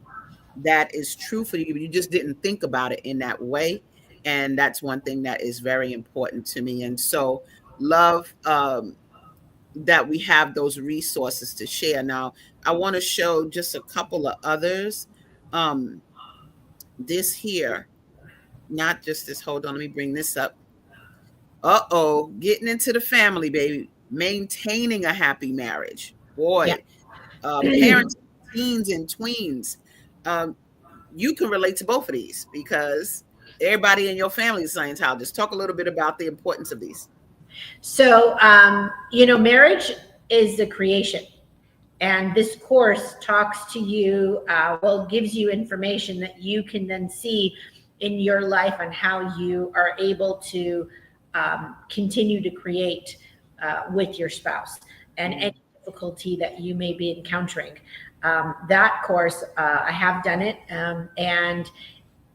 Speaker 1: that is true for you, but you just didn't think about it in that way. And that's one thing that is very important to me. And so love that we have those resources to share. Now, I want to show just a couple of others. This here, not just this, hold on, let me bring this up. Getting into the family, baby. Maintaining a happy marriage. Boy, parents, teens, and tweens. You can relate to both of these because everybody in your family is Scientologist. Talk a little bit about the importance of these.
Speaker 15: So, you know, marriage is the creation. And this course talks to you, gives you information that you can then see in your life on how you are able to continue to create with your spouse and any difficulty that you may be encountering. That course, I have done it, and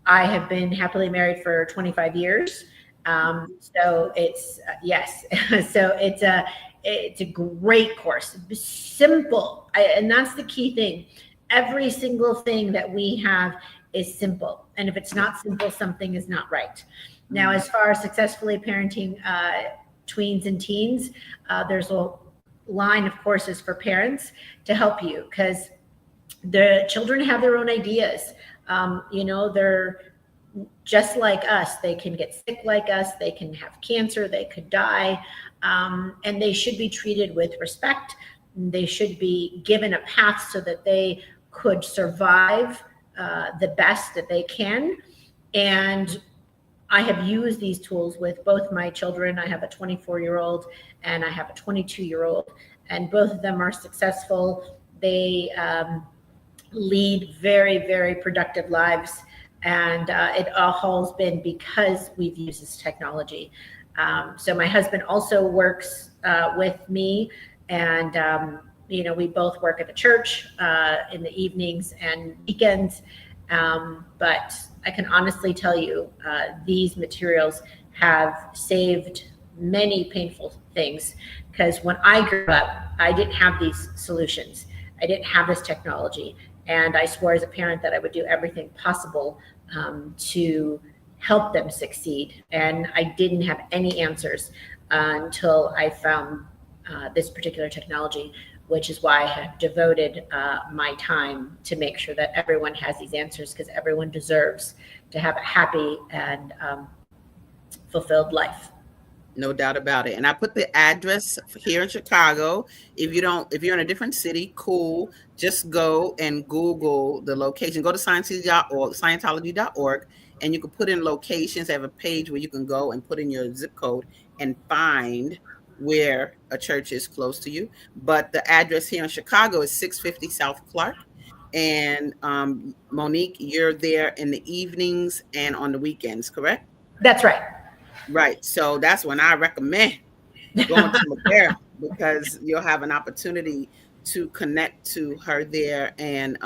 Speaker 15: I have been happily married for 25 years. So it's, yes, so it's a great course, simple. And that's the key thing. Every single thing that we have is simple. And if it's not simple, something is not right. Now, as far as successfully parenting tweens and teens, there's a line of courses for parents to help you, because the children have their own ideas. You know, they're just like us. They can get sick like us. They can have cancer. They could die. And they should be treated with respect. They should be given a path so that they could survive the best that they can. And I have used these tools with both my children. I have a 24-year-old and I have a 22-year-old, and both of them are successful. They lead very, very productive lives. And it all has been because we've used this technology. So my husband also works with me, and you know, we both work at the church in the evenings and weekends. But I can honestly tell you, these materials have saved many painful things, because when I grew up, I didn't have these solutions. I didn't have this technology. And I swore as a parent that I would do everything possible to help them succeed. And I didn't have any answers until I found this particular technology, which is why I have devoted my time to make sure that everyone has these answers, because everyone deserves to have a happy and fulfilled life.
Speaker 1: No doubt about it. And I put the address here in Chicago. If you're in a different city, cool. Just go and Google the location. Go to Scientology.org, and you can put in locations. They have a page where you can go and put in your zip code and find where a church is close to you. But the address here in Chicago is 650 South Clark. And Monique, you're there in the evenings and on the weekends, correct?
Speaker 15: That's right.
Speaker 1: Right. So that's when I recommend going to there, because you'll have an opportunity to connect to her there. And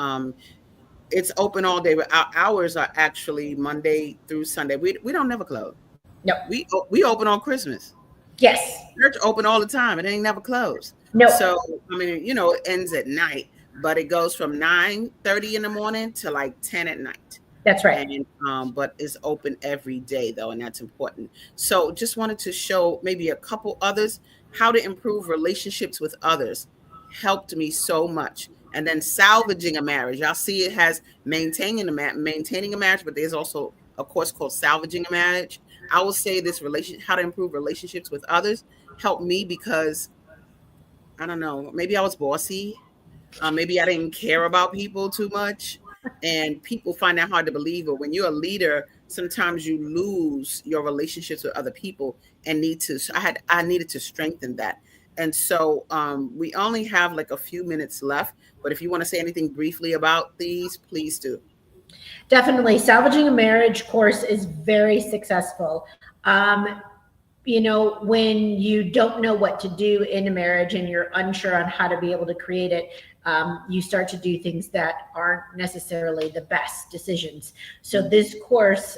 Speaker 1: it's open all day. Our hours are actually Monday through Sunday. We don't never close.
Speaker 15: No.
Speaker 1: We open on Christmas.
Speaker 15: Yes.
Speaker 1: Church open all the time. It ain't never closed.
Speaker 15: No.
Speaker 1: So, I mean, you know, it ends at night, but it goes from 9:30 in the morning to like 10 at night.
Speaker 15: That's right.
Speaker 1: And, but it's open every day, though, and that's important. So just wanted to show maybe a couple others how to improve relationships with others. Helped me so much. And then salvaging a marriage. Y'all see it has maintaining a marriage, but there's also a course called salvaging a marriage. I will say this how to improve relationships with others helped me because, I don't know, maybe I was bossy. Maybe I didn't care about people too much. And people find that hard to believe. But when you're a leader, sometimes you lose your relationships with other people and I needed to strengthen that. And so we only have like a few minutes left. But if you want to say anything briefly about these, please do.
Speaker 15: Definitely. Salvaging a Marriage course is very successful. You know, when you don't know what to do in a marriage and you're unsure on how to be able to create it, you start to do things that aren't necessarily the best decisions. So this course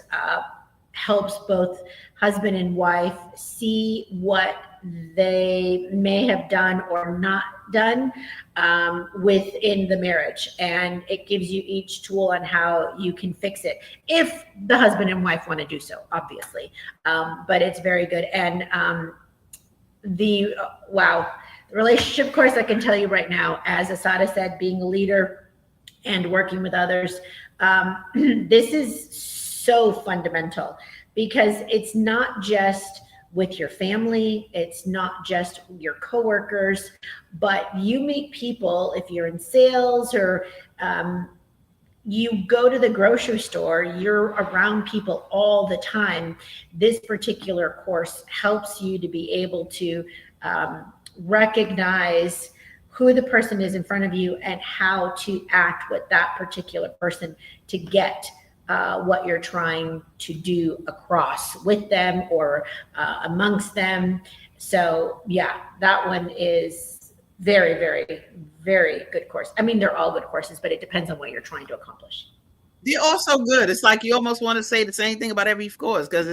Speaker 15: helps both husband and wife see what they may have done or not done within the marriage. And it gives you each tool on how you can fix it, if the husband and wife want to do so, obviously. But it's very good. And the relationship course, I can tell you right now, as Asada said, being a leader and working with others, this is so fundamental, because it's not just with your family, it's not just your coworkers, but you meet people, if you're in sales or you go to the grocery store, you're around people all the time. This particular course helps you to be able to recognize who the person is in front of you and how to act with that particular person to get what you're trying to do across with them or amongst them. So yeah, that one is very, very, very good course. I mean, they're all good courses, but it depends on what you're trying to accomplish.
Speaker 1: They're all so good. It's like you almost want to say the same thing about every course because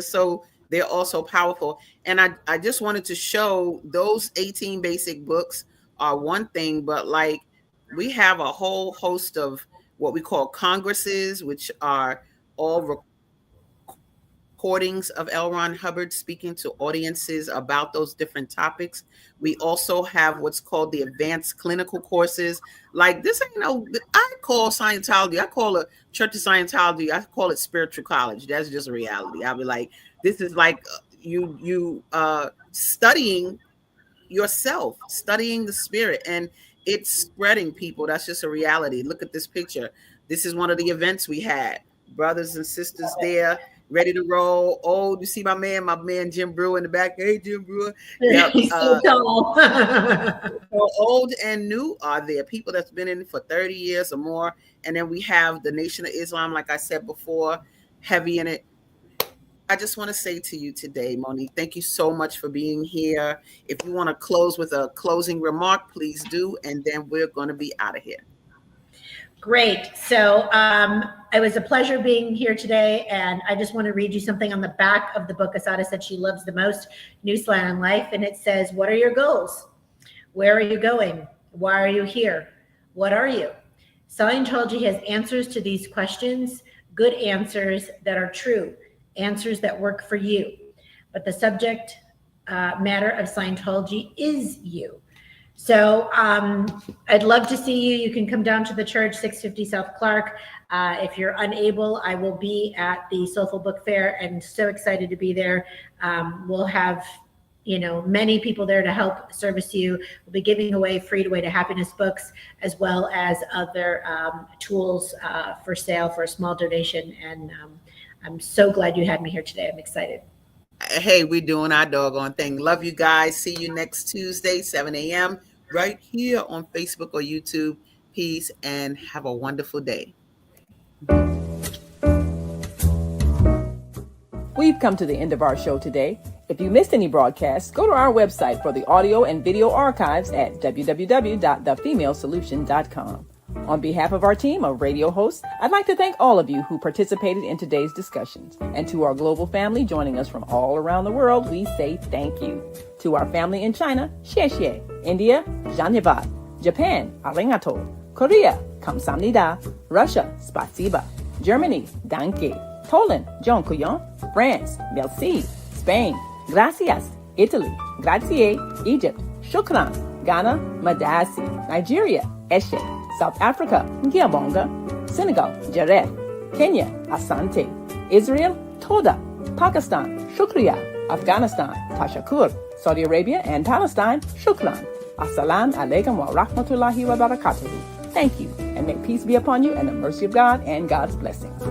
Speaker 1: they're all so powerful. And I just wanted to show those 18 basic books are one thing, but like we have a whole host of what we call congresses, which are all recordings of L. Ron Hubbard speaking to audiences about those different topics. We also have what's called the advanced clinical courses. Like this, I call Scientology, I call it Church of Scientology, I call it spiritual college. That's just a reality. I'll be like, this is like you studying yourself, studying the spirit, and it's spreading, people. That's just a reality. Look at this picture. This is one of the events we had. Brothers and sisters there, ready to roll. Oh, you see my man Jim Brewer in the back. Hey, Jim Brewer. Yep.
Speaker 15: He's so tall.
Speaker 1: So old and new are there. People that's been in for 30 years or more. And then we have the Nation of Islam, like I said before, heavy in it. I just want to say to you today, Monique, thank you so much for being here. If you want to close with a closing remark, please do. And then we're going to be out of here.
Speaker 15: Great. So it was a pleasure being here today. And I just want to read you something on the back of the book Asada said she loves the most, New Slant on Life. And it says, what are your goals? Where are you going? Why are you here? What are you? Scientology has answers to these questions, good answers that are true, answers that work for you. But the subject matter of Scientology is you. So I'd love to see you. You can come down to the church, 650 South Clark. If you're unable, I will be at the Soulful Book Fair and so excited to be there. We'll have, many people there to help service you. We'll be giving away free Way to Happiness books, as well as other tools for sale for a small donation. And I'm so glad you had me here today. I'm excited.
Speaker 1: Hey, we're doing our doggone thing. Love you guys. See you next Tuesday, 7 a.m. right here on Facebook or YouTube. Peace and have a wonderful day.
Speaker 2: We've come to the end of our show today. If you missed any broadcasts, go to our website for the audio and video archives at www.thefemalesolution.com. On behalf of our team of radio hosts, I'd like to thank all of you who participated in today's discussions. And to our global family joining us from all around the world, we say thank you. To our family in China, xie xie. India, dhanyavad. Japan, arigato. Korea, kamsamnida. Russia, spasiba. Germany, danke. Poland, dziękuję. France, merci. Spain, gracias. Italy, grazie. Egypt, shukran. Ghana, madasi. Nigeria, eshe. South Africa, Ngiyabonga. Senegal, Jaref. Kenya, Asante. Israel, Toda. Pakistan, Shukriya. Afghanistan, Tashakur. Saudi Arabia and Palestine, Shukran. Assalamu alaikum wa rahmatullahi wa barakatuhu. Thank you, and may peace be upon you and the mercy of God and God's blessings.